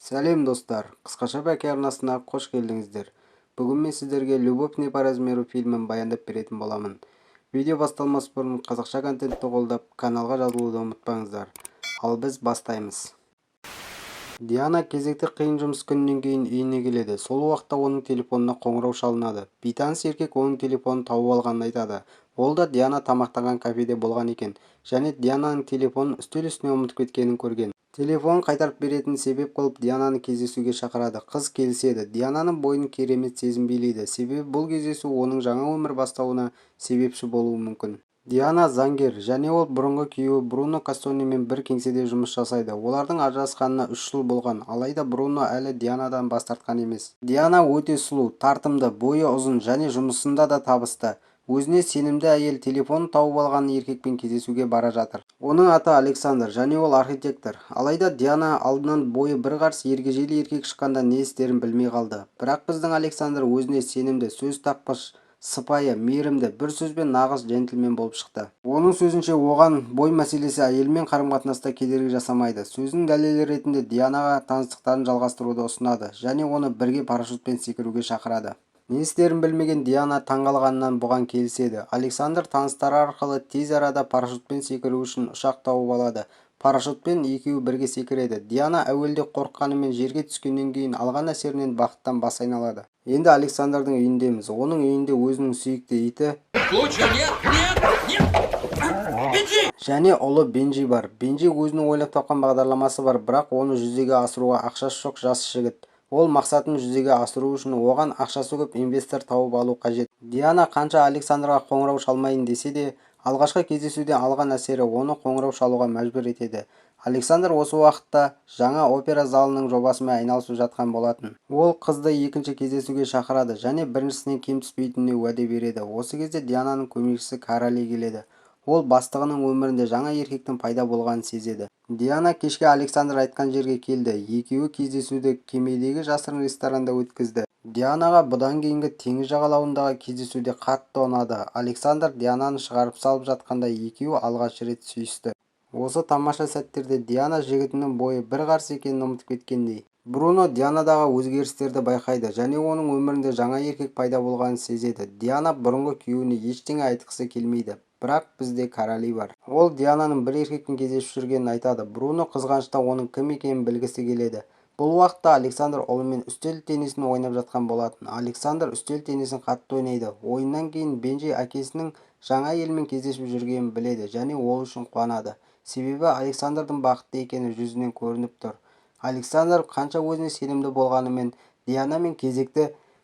Сәлем достар, қысқаша бәке арнасына қош келдіңіздер. Бүгін мен сіздерге «Любовь не по размеру» фильмін баяндап беретін боламын. Видео басталмас бұрын қазақша контентті қолдап, каналға жазылуды ұмытпаңыздар. Ал біз бастаймыз. Диана кезекті қиын жұмыс күнінен кейін үйіне келеді. Сол уақытта оның телефонына қоңырау шалынады. Бейтаныс еркек оның телефонын тауып алғанын айтады. Ол да Диана тамақтанған кафеде болған екен, және Диананың телефонын үстел үстіне ұмытып кеткенін көрген. Телефонын қайтарып беретін себеп қылып Диананы кездесуге шақырады. Қыз келіседі. Диананың бойын керемет сезім билейді, себебі бұл кездесу оның жаңа өмір бастауына себепші болуы мүмкін. Диана заңгер, және ол бұрынғы күйеуі Бруно Кастонимен бір кеңседе жұмыс жасайды. Олардың ажырасқанына 3 жыл болған, алайда Бруно әлі Дианадан бас тартқан емес. Диана өте сұлу, тартымды, бойы ұзын және жұмысында да табысты. Өзіне сенімді әйел телефонын тауып алған еркекпен кездесуге бара жатыр. Оның аты Александр, және ол архитектор. Алайда Диана алдынан бойы бір қарыс ергежейлі еркек шыққанда не істерін білмей қалды. Бірақ біздің Александр өзіне сенімді, сөз тапқыш, сыпайы, мейірімді, бір сөзбен нағыз джентльмен болып шықты. Оның сөзінше, оған бой мәселесі әйелмен қарым-қатынаста кедергі жасамайды. Сөзінің дәлелі ретінде Дианаға таныстықтарын жалғастыруды ұсынады және оны бірге парашютпен секіруге шақырады. Не істерін білмеген Диана таңғалғаннан бұған келіседі. Александр таныстары арқылы тез арада парашютпен секіру үшін ұшақ тауып алады. Парашютпен екеуі бірге секіреді. Диана әуелде қорыққанымен жерге түскеннен кейін алған әсерінен бақыттан бас айналады. Енді Александрдың үйіндеміз. Оның үйінде өзінің сүйікті иті және ұлы Бенжи бар. Бенжи өзінің ойлап тапқан бағдарламасы бар, бірақ оны жүзеге асыруға ақшасы жоқ жас жігіт. Ол мақсатын жүзеге асыру үшін оған ақшасы көп инвестор тауып алу қажет. Диана қанша Александрға қоңырау шалмайын десе де, алғашқы кездесуден алған әсері оны қоңырау шалуға мәжбүр етеді. Александр осы уақытта жаңа опера залының жобасымен айналысып жатқан болатын. Ол қызды екінші кездесуге шақырады және біріншісінен кем түспейтініне уәде береді. Осы кезде Диананың көмекшісі Карали келеді. Ол бастығының өмірінде жаңа еркектің пайда болғанын сезеді. Диана кешке Александр айтқан жерге келді. Екеуі кездесуді кемедегі жасырын ресторанда өткізді. Дианаға бұдан кейінгі теңіз жағалауындағы кездесуде қатты ұнады. Александр Диананы шығарып салып жатқанда екеуі алғаш рет сүйісті. Осы тамаша сәттерде Диана жігітінің бойы бір қарс екенін ұмытып кеткендей. Бруно Дианадағы өзгерістерді байқайды және оның өмірінде жаңа еркек пайда болғанын сезеді. Диана бұрынғы күйеуіне ештеңе айтқысы келмейді. Бірақ бізде Карали бар. Ол Диананың бір еркекпен кездесіп жүргенін айтады. Бруно қызғаныштан оның кім екенін білгісі келеді. Бұл уақытта Александр ұлымен үстел теннисін ойнап жатқан болатын. Александр үстел теннисін қатты ойнайды. Ойыннан кейін Бенжи әкесінің жаңа әйелмен кездесіп жүргенін біледі және ол үшін қуанады. Себебі Александрдың бақытты екені жүзінен көрініп тұр. Александр қанша өзіне сенімді болғанымен Дианамен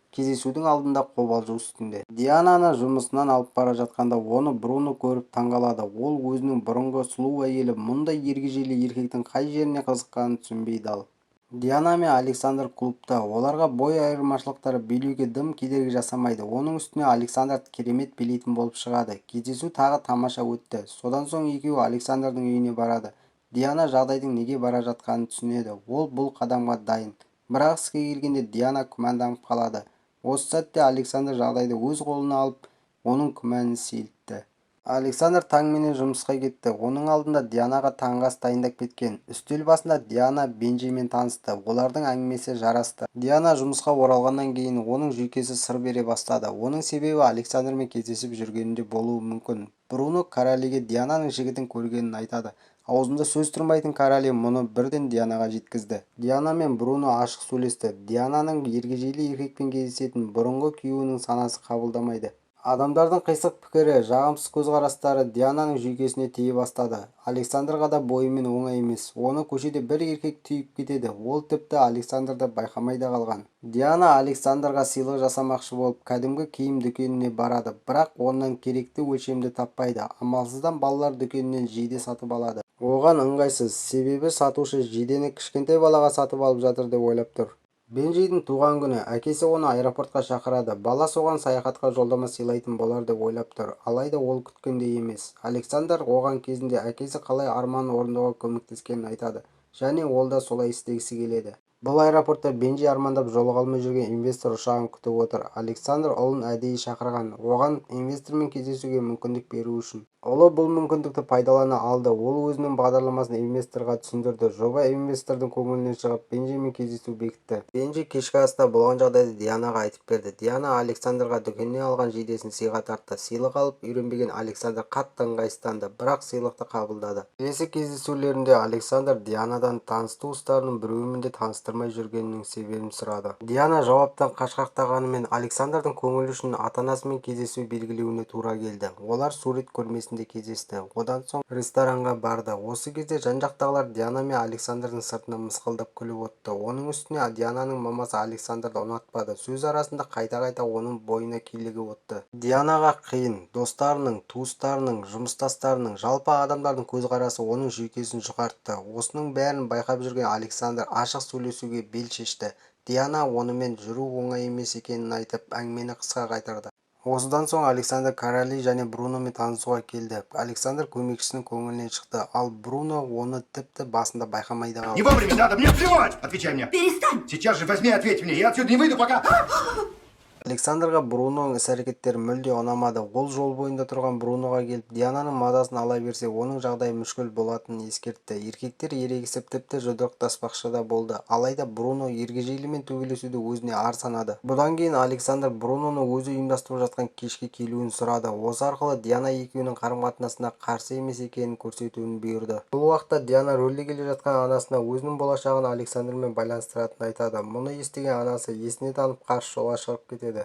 кездесудің алдында қобалжу үстінде. Диананы жұмысынан алып бара жатқанда оны Бруно көріп таңғалады. Ол өзінің бұрынғы сұлу әйелі мұндай ергежейлі еркектің қай жеріне қызыққанын түсінбей дал. Диана мен Александр клубта. Оларға бой айырмашылықтары билеуге дым кедергі жасамайды. Оның үстіне Александр керемет билейтін болып шығады. Кездесу тағы тамаша өтті. Содан соң екеуі Александрдың үйіне барады. Диана жағдайдың неге бара жатқанын түсінеді. Ол бұл қадамға дайын. Бірақ іске келгенде Диана күмәнданып қалады. Осы сәтте Александр жағдайды өз қолына алып, оның күмәнін сейілтті. Александр таңменен жұмысқа кетті. Оның алдында Дианаға таңғы ас дайындап кеткен. Үстел басында Диана Бенжимен танысты. Олардың әңгімесі жарасты. Диана жұмысқа оралғаннан кейін оның жүйкесі сыр бере бастады. Оның себебі Александрмен кездесіп жүргенінде болуы мүмкін. Бруно Каралиге Диананың жігітін көргенін айтады. Аузында сөз тұрмайтын Карали мұны бірден Дианаға жеткізді. Диана мен Бруно ашық сөйлесті. Диананың ергежейлі еркекпен кездесетін бұрынғы күйеуінің санасы қабылдамайды. Адамдардың қисық пікірі, жағымсыз көзқарастары Диананың жүйкесіне тие бастады. Александрға да бойымен оңай емес. Оны көшеде бір еркек түйіп кетеді. Ол тіпті Александрды байқамай да қалған. Диана Александрға сыйлық жасамақшы болып кәдімгі киім дүкеніне барады, бірақ онан керекті өлшемді таппайды. Амалсыздан балалар дүкенінен жейде сатып алады. Оған ыңғайсыз, себебі сатушы жейдені кішкентай балаға сатып алып жатыр деп ойлап тұр. Бенжидің туған күні, әкесі оны аэропортқа шақырады. Бала соған саяхатқа жолдама сыйлайтын болар деп ойлап тұр. Алайда ол күткендей емес. Александр оған кезінде әкесі қалай арманын орындауға көмектескенін айтады. Және ол да солай істегісі келеді. Бұл аэропортта Бенджи армандап жолыға алмай жүрген инвестор ұшағын күтіп отыр. Александр ұлын әдейі шақырған, оған инвестормен кездесуге мүмкіндік беру үшін. Ұлы бұл мүмкіндікті пайдалана алды. Ол өзінің бағдарламасын инвесторға түсіндірді. Жоба инвестордың көңілінен шығып, Бенджимен кездесу бекітті. Бенджи кешкі аста болған жағдайды Дианаға айтып берді. Диана Александрға дүкеннен алған жейдесін сыйға тартты. Сыйлық алып үйренбеген Александр қатты ыңғайсызданды, бірақ сыйлықты қабылдады. Келесі кездесулерінде Александр Дианадан таныс туыстарының біреуімен де таныстырмай жүргенінің себебін сұрады. Диана жауаптан қашқақтағанымен Александрдың көңілі үшін ата-анасымен кездесу белгілеуіне тура келді. Олар сурет көрмесінде кездесті. Одан соң ресторанға барды. Осы кезде жан-жақтағылар Диана мен Александрдың сыртынан мысқылдап күліп отты. Оның үстіне Диананың мамасы Александрды ұнатпады. Сөз арасында қайта-қайта оның бойына килігі отты. Дианаға қиын. Достарының, туыстарының, жұмыстастарының, жалпы адамдардың көзқарасы оның жүйкесін жұқартты. Осының бәрін байқап жүрген Александр ашық сөйлесуге бел шешті. Диана онымен жүру оңай емес екенін айтып, әңгімені қысқа қайтарды. Осыдан соң Александр Короли және Бруномен танысуға келді. Александр көмекшісінің көңілінен шықты, ал Бруно оны тіпті басында байқамай да қалды. Не вовремя надо, мне плевать! Отвечай мне! Перестань! Сейчас же возьми, ответь мне, я отсюда не выйду, пока... Александрға Бруноның іс-әрекеттері мүлде ұнамады. Ол жол бойында тұрған Бруноға келіп, Диананың мазасын ала берсе, оның жағдайы мүшкіл болатынын ескертті. Еркектер ерегісіп тіпті жұдырықтаспақшы да болды. Алайда Бруно ергежейлімен төбелесуді өзіне ар санады. Бұдан кейін Александр Бруноны өзі ұйымдастырып жатқан кешке келуін сұрады. Осы арқылы Диана екеуінің қарым-қатынасына қарсы емес екенін көрсетуін бұйырды. Бұл уақытта Диана рөлде келе жатқан анасына өзінің болашағын Александрмен байланыстыратынын айтады. Мұны естіген анасы есіне танып қарсы жолға шығып кетеді.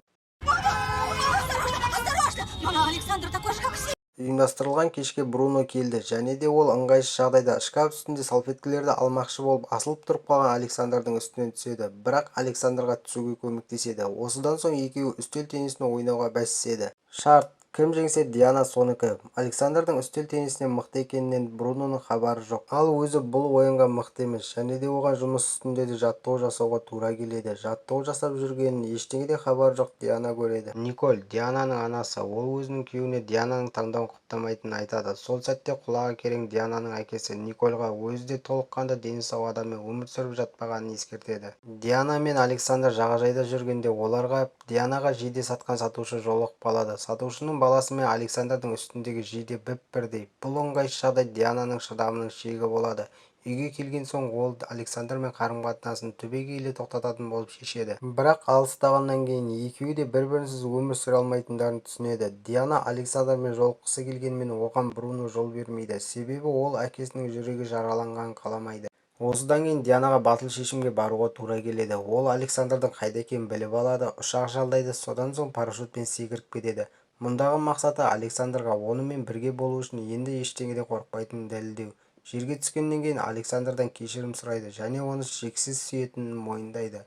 Мама, Александр такой же, как все. Ұйымдастырылған кешке Бруно келді, және де ол ыңғайсыз жағдайда шкаф үстінде салфеткілерді алмақшы болып асылып тұрып қалған Александрдың үстінен түседі, бірақ Александрға түсуге көмектеседі. Осыдан соң екеуі үстел теннисін ойнауға бәсіседі. Шарт: кім жеңсе Диана соныкі. Александрдың үстел теннисінен мықты екенінен Бруноның хабары жоқ. Ал өзі бұл ойынға мықты емес, және де оған жұмыс үстінде де жаттығу жасауға тура келеді. Жаттығу жасап жүргенін ештеңеден хабары жоқ Диана көреді. Николь, Диананың анасы, ол өзінің күйеуіне Диананың таңдауын құптамайтынын айтады. Сол сәтте құлағы керең Диананың әкесі Никольға өзі де толыққанды дені сау адаммен өмір сүріп жатпағанын ескертеді. Диана мен Александр жағажайда жүргенде оларға Дианаға жейде сатқан сатушы жолығып қалады. Сатушының баласы мен Александрдың үстіндегі жейде бірдей. Бұл ыңғайсыз жағдай Диананың шыдамының шегі болады. Үйге келген соң ол Александрмен қарым-қатынасын түбегейлі тоқтататын болып шешеді. Бірақ алыстағаннан кейін екеуі де бір-бірінсіз өмір сүре алмайтындарын түсінеді. Диана Александрмен жолыққысы келгенмен оған Бруно жол бермейді. Себебі ол әкесінің жүрегі жараланғанын қаламайды. Осыдан кейін Дианаға батыл шешімге баруға тура келеді. Ол Александрдың қайда екенін біліп алады, ұшақ жалдайды, содан соң парашютпен секіріп кетеді. Мұндағы мақсаты Александрға онымен бірге болу үшін енді ештеңеден қорықпайтынын дәлелдеу. Жерге түскеннен кейін Александрдан кешірім сұрайды және оны шексіз сүйетінін мойындайды.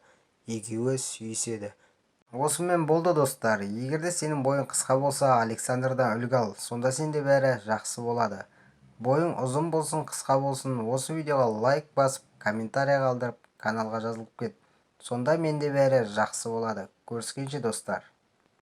Екеуі сүйіседі. Осымен болды достар. Егерде сенің бойың қысқа болса, Александрдан үлгі ал. Сонда сенде бәрі жақсы болады. Бойың ұзын болсын, қысқа болсын, осы видеоға лайк басып, комментарий қалдырып, каналға жазылып кет. Сонда менде бәрі жақсы болады. Көріскенше достар.